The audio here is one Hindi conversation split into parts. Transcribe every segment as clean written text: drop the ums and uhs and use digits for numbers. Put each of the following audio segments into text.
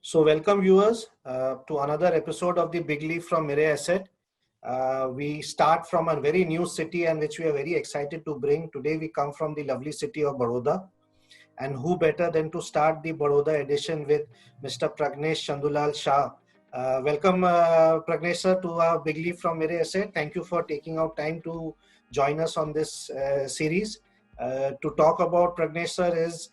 So welcome viewers to another episode of the Big Leaf from Mirae Asset. We start from a very new city and which we are very excited to bring. Today we come from the lovely city of Baroda. And who better than to start the Baroda edition with Mr. Pragnesh Chandulal Shah. Welcome Pragnesh sir to our Big Leaf from Mirae Asset. Thank you for taking out time to join us on this series. To talk about Pragnesh sir is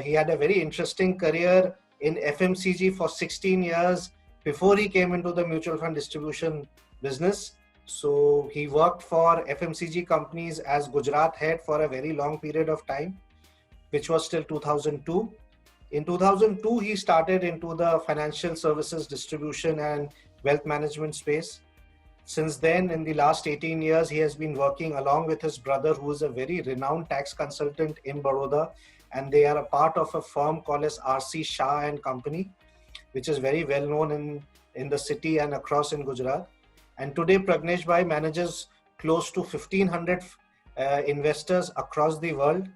he had a very interesting career in FMCG for 16 years before he came into the mutual fund distribution business. So he worked for FMCG companies as Gujarat head for a very long period of time, which was till 2002. In 2002, he started into the financial services distribution and wealth management space. Since then, in the last 18 years, he has been working along with his brother, who is a very renowned tax consultant in Baroda, and they are a part of a firm called as RC Shah and Company, which is very well known in the city and across in Gujarat. And today, Pragnesh Bhai manages close to 1,500 investors across the world.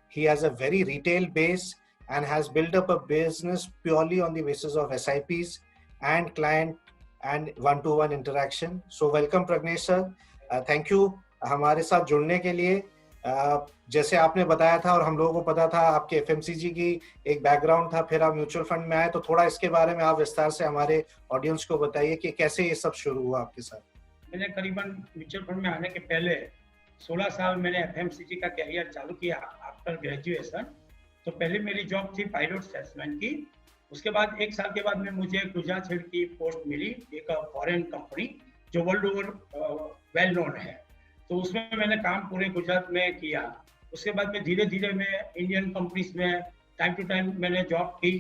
He has a very retail base and has built up a business purely on the basis of SIPs and client and one-to-one interaction. So welcome Pragnesh sir. Thank you हमारे साथ जुड़ने के लिए. जैसे आपने बताया था और हम लोगों को पता था आपके FMCG की एक बैकग्राउंड था, फिर आप म्यूचुअल फंड में आए, तो थोड़ा इसके बारे में आप विस्तार से हमारे ऑडियंस को बताइए कि कैसे ये सब शुरू हुआ आपके साथ. मैंने करीबन म्यूचुअल फंड में आने के पहले 16 साल मैंने FMCG का कैरियर चालू किया आफ्टर ग्रेजुएशन. तो पहले मेरी जॉब थी पायलट सेल्समैन की. उसके बाद 1 साल के बाद में मुझे गुजरात हेड की पोस्ट मिली, एक फॉरेन कंपनी जो वर्ल्ड ओवर वेल नोन है. तो उसमें मैंने काम पूरे गुजरात में किया. उसके बाद में धीरे धीरे मैं इंडियन कंपनीज में टाइम टू टाइम मैंने जॉब की.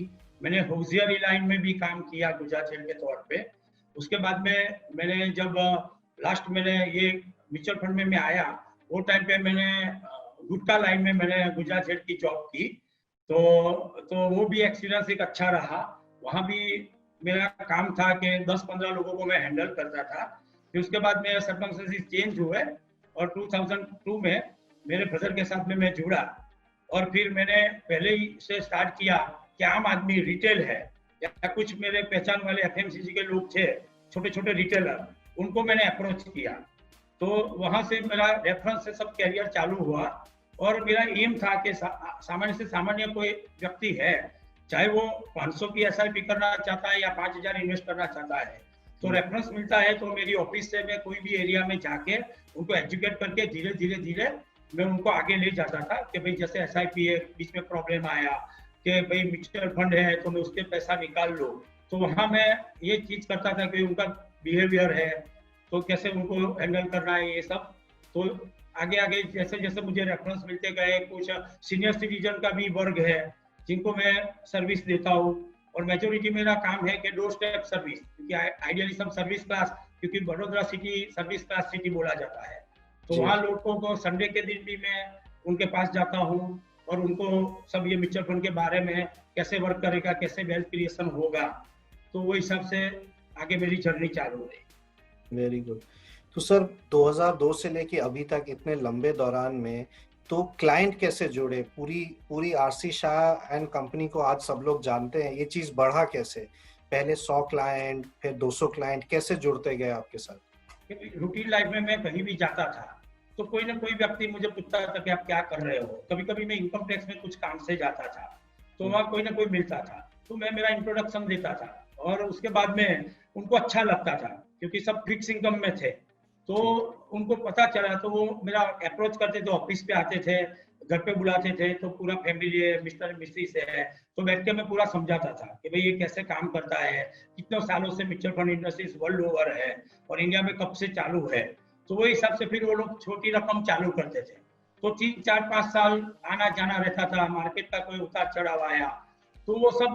मैंने होजियर लाइन में भी काम किया गुजरात हेड के तौर पे. उसके बाद में मैंने जब लास्ट मैंने ये म्यूचुअल फंड में मैं आया, वो टाइम पे मैंने गुटका लाइन में मैंने गुजरात हेड की जॉब की. तो वो भी एक्सपीरियंस एक अच्छा रहा. वहाँ भी मेरा काम था कि 10-15 लोगों को मैं हैंडल करता था. फिर उसके बाद मेरे सर्कमस्टेंसेस चेंज हुए और 2002 में मेरे ब्रदर के साथ में मैं जुड़ा. और फिर मैंने पहले ही से स्टार्ट किया कि आम आदमी रिटेल है या कुछ मेरे पहचान वाले FMCG के लोग थे, छोटे छोटे रिटेलर, उनको मैंने अप्रोच किया. तो वहाँ से मेरा रेफरेंस से सब कैरियर चालू हुआ. और मेरा एम था कि सामान्य से सामान्य कोई व्यक्ति है, चाहे वो 500 की SIP करना चाहता है या 5,000 इन्वेस्ट करना चाहता है, तो रेफरेंस मिलता है. तो मेरी ऑफिस से मैं कोई भी एरिया में जाके उनको एजुकेट करके धीरे धीरे मैं उनको आगे ले जाता था कि भाई जैसे SIP है, बीच में प्रॉब्लम आया कि भाई म्यूचुअल फंड है तो मैं उसके पैसा निकाल लो. तो वहाँ मैं ये चीज करता था कि उनका बिहेवियर है तो कैसे उनको हैंडल करना है, ये सब. तो आगे आगे जैसे जैसे मुझे रेफरेंस मिलते गए, कुछ सीनियर सिटीजन का भी वर्ग है जिनको मैं सर्विस देता हूँ. और मेजोरिटी मेरा काम है कि डोर स्टेप सर्विस, क्योंकि आइडियली सब सर्विस क्लास, क्योंकि Vadodara city service class city बोला जाता है. तो वहाँ लोगों को संडे के दिन भी मैं उनके पास जाता हूँ और उनको सब ये म्यूचुअल फंड के बारे में कैसे वर्क करेगा, कैसे वेल्थ क्रिएशन होगा, तो वो हिसाब से आगे मेरी जर्नी चालू रही. Very good. तो सर 2002 से लेके अभी तक इतने लंबे दौरान में तो क्लाइंट कैसे जुड़े? पूरी RC शाह एंड कंपनी को आज सब लोग जानते हैं, ये चीज बढ़ा कैसे? पहले 100 क्लाइंट, फिर 200 क्लाइंट, कैसे जुड़ते गए आपके साथ? रूटीन लाइफ में मैं कहीं भी जाता था तो कोई ना कोई व्यक्ति मुझे पूछता था कि आप क्या कर रहे हो. कभी कभी मैं इनकम टैक्स में कुछ काम से जाता था तो वहाँ कोई ना कोई मिलता था, तो मैं मेरा इंट्रोडक्शन देता था. और उसके बाद में उनको अच्छा लगता था क्योंकि सब फिक्स इनकम में थे. तो उनको पता चला तो वो मेरा अप्रोच करते थे, ऑफिस पे आते थे, घर पे बुलाते थे. तो पूरा फैमिली है, मिस्टर मिस्ट्री से है, तो बैठ के मैं पूरा समझाता था कि भाई ये कैसे काम करता है, कितने सालों से mutual fund industries world over है और इंडिया में कब से चालू है. तो वो हिसाब से फिर वो लोग छोटी रकम चालू करते थे. तो 3-4-5 साल आना जाना रहता था, मार्केट का कोई उतार चढ़ाव आया तो वो सब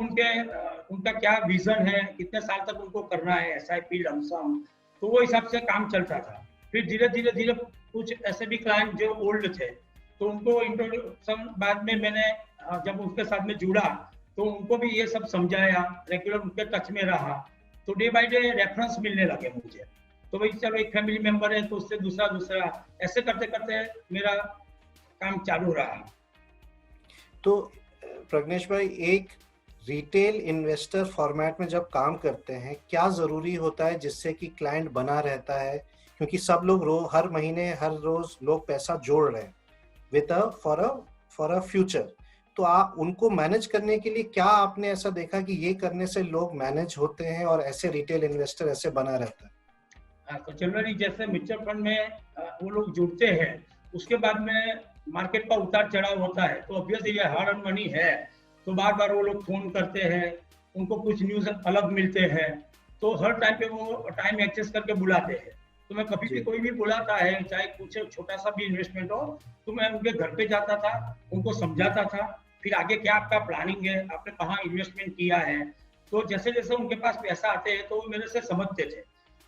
उनका क्या विजन है, कितने साल तक उनको करना है SIP लमसम, तो वो हिसाब से काम चलता था. फिर धीरे धीरे कुछ ऐसे भी क्लाइंट जो ओल्ड थे तो उनको इंट्रोडक्शन बाद में मैंने जब उनके साथ में जुड़ा तो उनको भी ये सब समझाया, रेगुलर उनके टच में रहा. तो डे बाय डे रेफरेंस मिलने लगे मुझे. तो भाई चलो एक फैमिली मेंबर है तो उससे दूसरा ऐसे करते करते मेरा काम चालू रहा. तो प्रज्ञेश भाई, एक रिटेल इन्वेस्टर फॉर्मेट में जब काम करते हैं, क्या जरूरी होता है जिससे कि क्लाइंट बना रहता है? क्योंकि सब लोग हर महीने हर रोज लोग पैसा जोड़ रहे हैं विद फॉर अ फ्यूचर। तो आप उनको मैनेज करने के लिए क्या आपने ऐसा देखा कि ये करने से लोग मैनेज होते हैं और ऐसे रिटेल इन्वेस्टर ऐसे बना रहता है? हाँ, तो जनरली जैसे म्यूचुअल फंड में वो लोग जुड़ते हैं, उसके बाद में मार्केट का उतार चढ़ाव होता है, तो ऑब्वियसली ये हार्ड अर्न मनी है, तो बार बार वो लोग फोन करते हैं, उनको कुछ न्यूज अलग मिलते हैं, तो हर टाइम पे वो टाइम एडजस्ट करके बुलाते हैं। तो मैं कभी भी कोई भी बुलाता है, चाहे कुछ छोटा सा भी इन्वेस्टमेंट हो, तो मैं उनके घर पे जाता था, उनको समझाता था, फिर आगे क्या आपका प्लानिंग है, आपने कहाँ इन्वेस्टमेंट किया है। तो जैसे जैसे उनके पास पैसा आते हैं तो वो मेरे से समझते थे,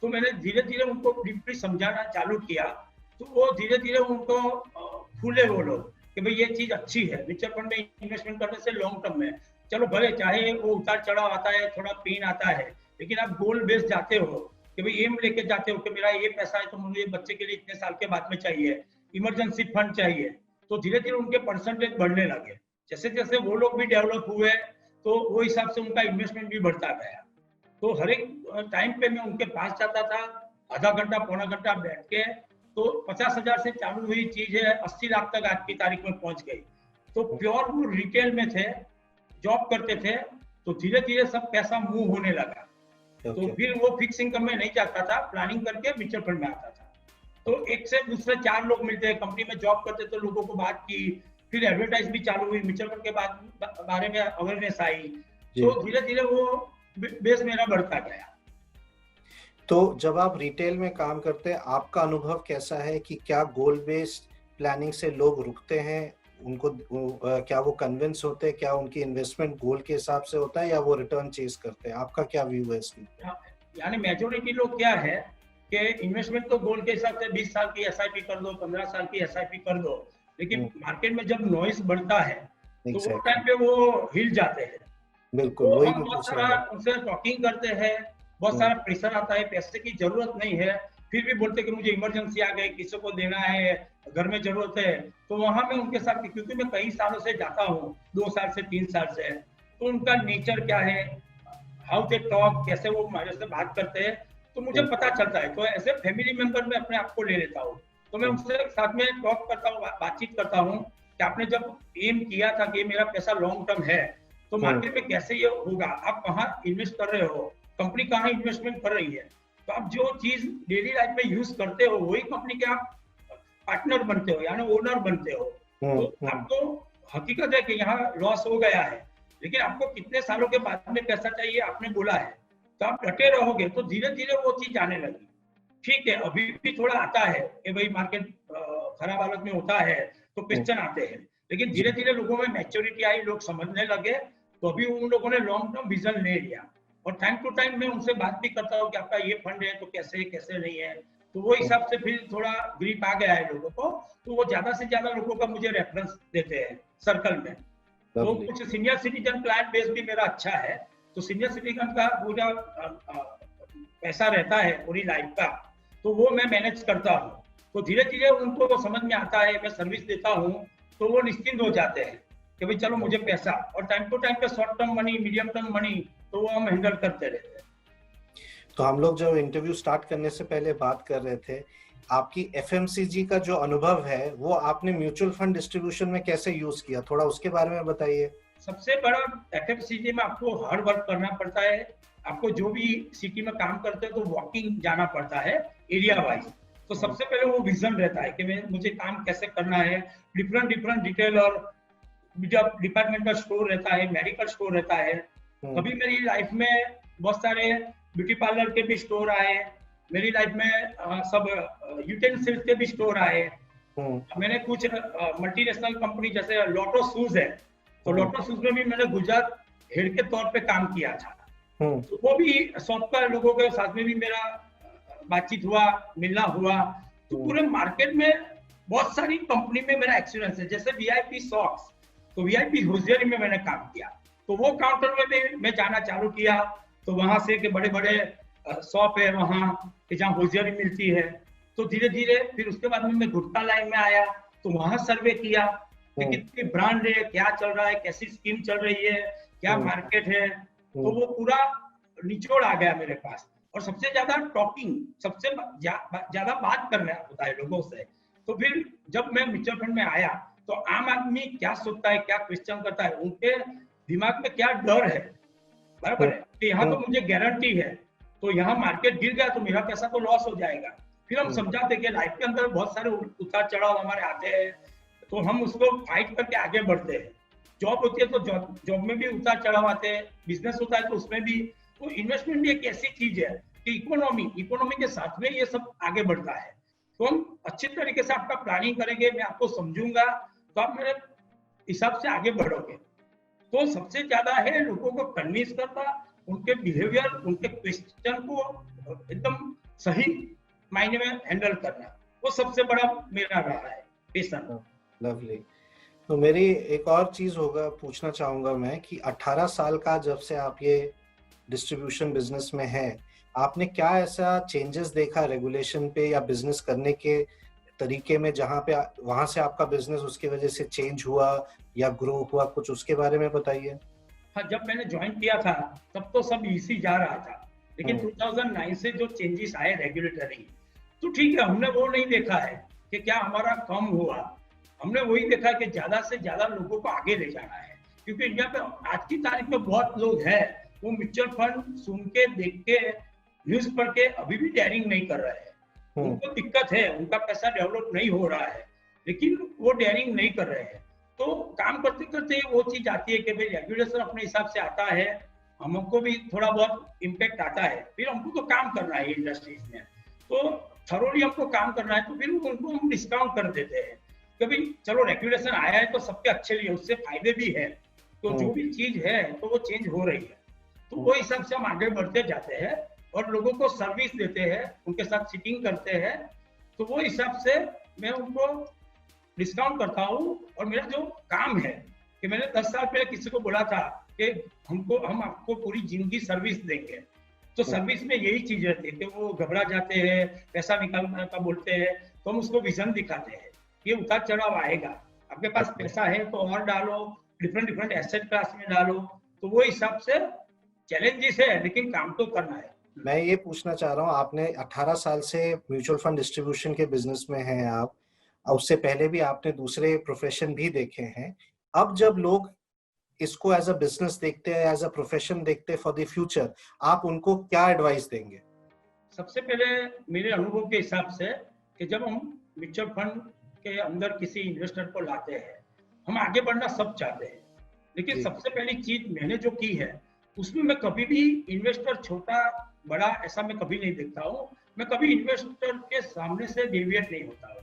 तो मैंने धीरे धीरे उनको डीपली समझाना चालू किया, तो वो धीरे धीरे उनको खुले वो लोग कि भाई ये चीज अच्छी है, म्यूचुअल फंड में इन्वेस्टमेंट करने से लॉन्ग टर्म में, चलो भले चाहे वो उतार चढ़ाव आता है, थोड़ा पेन आता है, लेकिन आप गोल बेस्ड जाते हो कि भाई एम लेके जाते हो कि मेरा ये पैसा है तो मुझे बच्चे के लिए इतने साल के बाद में चाहिए, इमरजेंसी फंड चाहिए, तो धीरे धीरे उनके परसेंटेज बढ़ने लगे। जैसे जैसे वो लोग भी डेवलप हुए, तो वो हिसाब से उनका इन्वेस्टमेंट भी बढ़ता गया। तो हर एक टाइम पे मैं उनके पास जाता था, आधा घंटा पौना घंटा बैठ के, तो 50,000 से चालू हुई चीज है 80 लाख तक आज की तारीख में पहुंच गई। तो प्योर वो रिटेल में थे, जॉब करते थे, तो धीरे धीरे सब पैसा मूव होने लगा। तो फिर वो फिक्स इनकम में नहीं जाता था, प्लानिंग करके म्यूचुअल फंड में आता था। तो एक से दूसरे 4 लोग मिलते हैं, कंपनी में जॉब करते तो लोगों को बात की, फिर एडवर्टाइज भी चालू हुई, म्यूचुअल फंड के बारे में अवेयरनेस आई, तो धीरे धीरे वो बेस मेरा बढ़ता गया। तो जब आप रिटेल में काम करते हैं, आपका अनुभव कैसा है कि क्या गोल बेस्ड प्लानिंग से लोग रुकते हैं? उनको क्या वो कन्विंस होते हैं? क्या उनकी इन्वेस्टमेंट गोल के हिसाब से होता है या वो रिटर्न चेज करते हैं? आपका क्या व्यू है इसमें? यानी मेजोरिटी लोग क्या है कि इन्वेस्टमेंट तो गोल के हिसाब से 20 साल की एसआईपी कर दो, 15 साल की एसआईपी कर दो, लेकिन मार्केट में जब नॉइस बढ़ता है तो वो टाइम पे वो हिल जाते हैं। बिल्कुल, तो वही हम बहुत सारा उनसे टॉकिंग करते हैं, बहुत सारा प्रेशर आता है, पैसे की जरूरत नहीं है, फिर भी बोलते कि मुझे इमरजेंसी आ गई, किसी को देना है, घर में जरूरत है, तो वहां मैं उनके साथ, क्योंकि मैं कई सालों से जाता हूँ, 2 साल से 3 साल से, तो उनका नेचर क्या है, हाउ दे टॉक, कैसे वो हमारे से बात करते हैं, तो मुझे पता चलता है। तो ऐसे फैमिली मेंबर में अपने आप को ले लेता हूँ, तो मैं उनसे साथ में टॉक करता हूँ, बातचीत करता हूँ कि आपने जब एम किया था कि मेरा पैसा लॉन्ग टर्म है, तो मार्केट में कैसे ये होगा, आप कहाँ इन्वेस्ट कर रहे हो, कंपनी कहाँ इन्वेस्टमेंट कर रही है, तो आप जो चीज डेली लाइफ में यूज करते हो वही कंपनी के आप पार्टनर बनते हो, यानी ओनर बनते हो। तो आपको हकीकत है कि यहाँ लॉस हो गया है, लेकिन आपको कितने सालों के बाद में पैसा चाहिए आपने बोला है, तो आप डटे रहोगे तो धीरे धीरे वो चीज आने लगी। ठीक है, अभी भी थोड़ा आता है कि भाई मार्केट खराब हालत में होता है तो क्वेश्चन आते हैं, लेकिन धीरे धीरे लोगों में मैच्योरिटी आई, लोग समझने लगे, तो अभी उन लोगों ने लॉन्ग टर्म विजन ले लिया। और टाइम टू टाइम मैं उनसे बात भी करता हूँ कि आपका ये फंड है तो कैसे कैसे नहीं है, तो वो हिसाब से फिर थोड़ा ग्रिप आ गया है लोगों को, तो वो ज्यादा से ज्यादा लोगों का मुझे रेफरेंस देते हैं सर्कल में। तो कुछ सीनियर सिटीजन क्लाइंट बेस भी मेरा अच्छा है, तो सीनियर सिटीजन का पूरा पैसा रहता है पूरी लाइफ का, तो वो मैं मैनेज करता हूँ। तो धीरे धीरे उनको वो समझ में आता है, मैं सर्विस देता हूँ, तो वो निश्चिंत हो जाते हैं कि भाई चलो मुझे पैसा, और टाइम टू टाइम पे short term money, medium term money, तो वो हम हैंडल करते रहते हैं। तो हम लोग जब इंटरव्यू स्टार्ट करने से पहले बात कर रहे थे, आपकी एफएमसीजी का जो अनुभव है वो आपने म्यूचुअल फंड डिस्ट्रीब्यूशन में कैसे यूज किया, थोड़ा उसके बारे में बताइए। सबसे बड़ा एफएमसीजी में आपको हार्ड वर्क करना पड़ता है, आपको जो भी सिटी में काम करते हो तो वॉकिंग जाना पड़ता है एरिया वाइज। तो सबसे पहले वो विजन रहता है कि मुझे काम कैसे करना है, डिफरेंट डिफरेंट डिटेल, और जब डिपार्टमेंटल स्टोर रहता है, मेडिकल स्टोर रहता है, कभी मेरी लाइफ में बहुत सारे ब्यूटी पार्लर के भी स्टोर आए, मेरी लाइफ में सब यूटेंसिल्स के भी स्टोर आए। मैंने कुछ मल्टीनेशनल कंपनी जैसे लोटो शूज है, तो लोटो शूज में भी मैंने गुजरात हेड के तौर पे काम किया था, तो वो भी शॉप का लोगों के साथ में भी मेरा बातचीत हुआ, मिलना हुआ। तो पूरे मार्केट में बहुत सारी कंपनी में मेरा एक्सपीरियंस है, जैसे वीआईपी सॉक्स, तो वीआईपी होजियरी में मैंने काम किया, तो वो काउंटर में भी मैं जाना चालू किया, तो वहां से के बड़े बड़े शॉप है वहां कि जहाँ होजियरी मिलती है, तो धीरे धीरे फिर उसके बाद में मैं गुटखा लाइन में आया, तो वहां सर्वे किया कि कितनी ब्रांड है, क्या चल रहा है, कैसी स्कीम चल रही है, क्या मार्केट है, तो वो पूरा निचोड़ आ गया मेरे पास। और सबसे ज्यादा टॉकिंग, सबसे ज्यादा बात करना होता है लोगों से। तो फिर जब मैं म्यूचुअल फंड में आया तो आम आदमी क्या सोचता है, क्या क्वेश्चन करता है, उनके दिमाग में क्या डर है, बराबर है कि यहाँ तो मुझे गारंटी है, तो यहाँ मार्केट गिर गया तो मेरा पैसा तो लॉस हो जाएगा। फिर हम समझाते कि लाइफ के अंदर बहुत सारे उतार चढ़ाव हमारे आते हैं, तो हम उसको फाइट करके आगे बढ़ते हैं। जॉब होती है तो जॉब में भी उतार चढ़ाव आते हैं, बिजनेस होता है तो उसमें भी। तो इन्वेस्टमेंट भी एक ऐसी चीज है कि इकोनॉमी के साथ में ये सब आगे बढ़ता है। तो हम अच्छी तरीके से आपका प्लानिंग करेंगे, मैं आपको समझूंगा, तो आप मेरे हिसाब से आगे बढ़ोगे। तो सबसे ज्यादा है लोगों को कन्विंस करना, उनके बिहेवियर, उनके क्वेश्चन को एकदम सही मायने में हैंडल करना, वो सबसे बड़ा मेरा रहा है पेशन। लवली। तो मेरी एक और चीज होगा पूछना चाहूंगा मैं कि 18 साल का जब से आप ये डिस्ट्रीब्यूशन बिजनेस में है, आपने क्या ऐसा चेंजेस देखा रेगुलेशन पे या बिजनेस करने के तरीके में, जहाँ पे वहां से आपका बिजनेस उसकी वजह से चेंज हुआ या ग्रो हुआ, कुछ उसके बारे में बताइए। हाँ, जब मैंने ज्वाइन किया था तब तो सब इसी जा रहा था, लेकिन 2009 से जो चेंजेस आए रेगुलेटरी, तो ठीक है, हमने वो नहीं देखा है कि क्या हमारा कम हुआ, हमने वही देखा कि ज्यादा से ज्यादा लोगों को आगे ले जाना है। क्योंकि इंडिया पे आज की तारीख में बहुत लोग हैं वो म्यूचुअल फंड सुन के, देख के, न्यूज पढ़ के अभी भी डेयरिंग नहीं कर रहे हैं। उनको दिक्कत है, उनका पैसा डेवलप नहीं हो रहा है, लेकिन वो डेयरिंग नहीं कर रहे हैं। तो काम करते करते वो चीज आती है कि भाई रेगुलेशन अपने हिसाब से आता है, हमको भी थोड़ा बहुत इम्पैक्ट आता है, फिर हमको तो काम करना है इंडस्ट्रीज में, तो थरोली हमको काम करना है, तो फिर उनको हम डिस्काउंट कर देते हैं। कभी चलो रेगुलेशन आया है तो सबके अच्छे लिए, उससे फायदे भी है, तो जो भी चीज है तो वो चेंज हो रही है, तो वो हिसाब से हम आगे बढ़ते जाते हैं और लोगों को सर्विस देते हैं, उनके साथ सीटिंग करते हैं। तो वो हिसाब से मैं उनको डिस्काउंट करता हूँ। और मेरा जो काम है कि मैंने 10 साल पहले किसी को बोला था कि हम आपको पूरी जिंदगी सर्विस देंगे, तो सर्विस में यही चीज रहती है कि वो घबरा जाते हैं, पैसा निकालने का बोलते हैं, तो हम उसको विजन दिखाते हैं, ये उतार चढ़ाव आएगा, आपके पास पैसा है तो और डालो, डिफरेंट एसेट क्लास में डालो, तो वो हिसाब से चैलेंजेस है, लेकिन काम तो करना है। मैं ये पूछना चाह रहा हूँ, आपने 18 साल से म्यूचुअल फंड डिस्ट्रीब्यूशन के बिजनेस में हैं आप, उससे पहले भी आपने दूसरे प्रोफेशन भी देखे हैं। अब जब लोग इसको एज अ बिजनेस देखते हैं, एज अ प्रोफेशन देखते हैं फॉर द फ्यूचर, आप उनको क्या एडवाइस देंगे? सबसे पहले मेरे अनुभव के हिसाब से कि जब हम म्यूचुअल फंड के अंदर किसी इन्वेस्टर को लाते हैं, हम आगे बढ़ना सब चाहते हैं, लेकिन सबसे पहली चीज मैंने जो की है उसमें मैं कभी भी इन्वेस्टर छोटा बड़ा ऐसा मैं कभी नहीं देखता हूँ। मैं कभी इन्वेस्टर के सामने से डेविएट नहीं होता हूँ।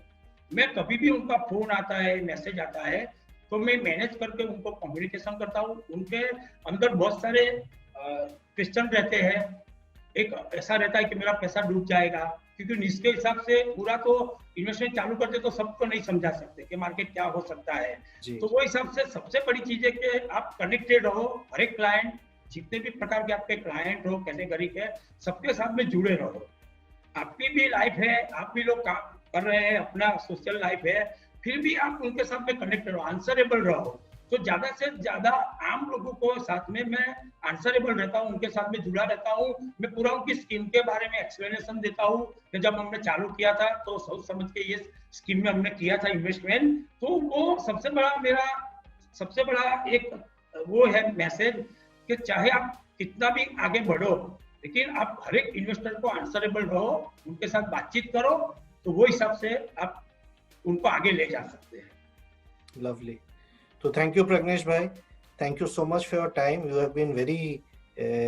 मैं कभी भी उनका फोन आता है, मैसेज आता है, तो मैं मैनेज करके उनको कम्युनिकेशन करता हूँ। उनके अंदर बहुत सारे क्वेश्चन रहते हैं, एक ऐसा रहता है कि मेरा पैसा डूब जाएगा, क्योंकि इसके हिसाब से पूरा तो इन्वेस्टमेंट चालू करते तो सबको नहीं समझा सकते कि मार्केट क्या हो सकता है। तो वो हिसाब से सबसे बड़ी चीज है कि आप कनेक्टेड रहो, हर एक क्लाइंट, जितने भी प्रकार के आपके क्लाइंट हो, कैटेगरी के, सबके साथ में जुड़े रहो। आपकी भी लाइफ है, आप भी लोग काम कर रहे हैं, अपना सोशल लाइफ है, फिर भी आप उनके साथ में कनेक्ट रहो, आंसरेबल रहो। तो ज्यादा से ज्यादा आम लोगों को साथ में मैं आंसरेबल रहता हूँ, उनके साथ में जुड़ा रहता हूँ। मैं पूरा उनकी स्कीम के बारे में एक्सप्लेनेशन देता हूँ कि जब हमने चालू किया था तो सोच समझ के ये स्कीम में हमने किया था इन्वेस्टमेंट। तो वो सबसे बड़ा एक वो है मैसेज कि चाहे आप कितना भी आगे बढ़ो, लेकिन आप हर एक इन्वेस्टर को आंसरेबल रहो, उनके साथ बातचीत करो, तो वो हिसाब से आप उनको आगे ले जा सकते हैं। लवली। तो थैंक यू प्रज्ञेश भाई, thank you so much for your time. You have been very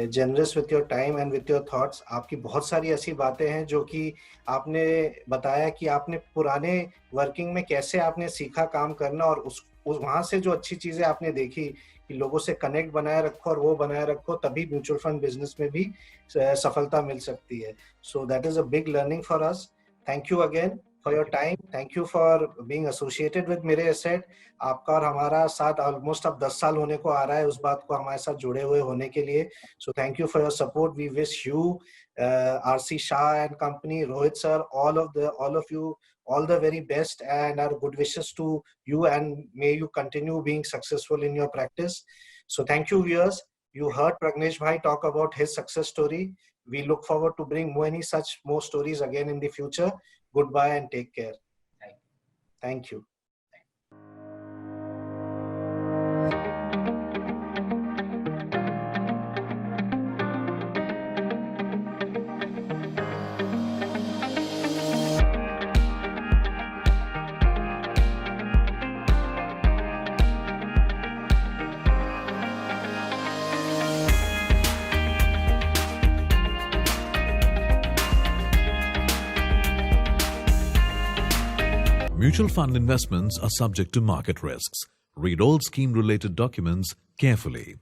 generous with your time and with your thoughts. आपकी बहुत सारी ऐसी बातें हैं जो कि आपने बताया कि आपने पुराने वर्किंग में कैसे आपने सीखा काम करना, और उस वहां से जो अच्छी चीजें आपने देखी कि लोगों से कनेक्ट बनाए रखो और वो बनाए रखो, तभी म्यूचुअल फंड बिजनेस में भी सफलता मिल सकती है। So that is a big learning for us. Thank you again for your time, thank you for being associated with मेरे एसेट। आपका और हमारा साथ ऑलमोस्ट अब 10 साल होने को आ रहा है उस बात को हमारे साथ जुड़े हुए होने के लिए। So thank you for your support. We wish you, RC Shah and company, Rohit sir, all of you, all the very best, and our good wishes to you, and may you continue being successful in your practice. So thank you, viewers. You heard Pragnesh Bhai talk about his success story. We look forward to bring many such more stories again in the future. Goodbye and take care. Thank you. Mutual fund investments are subject to market risks. Read all scheme-related documents carefully.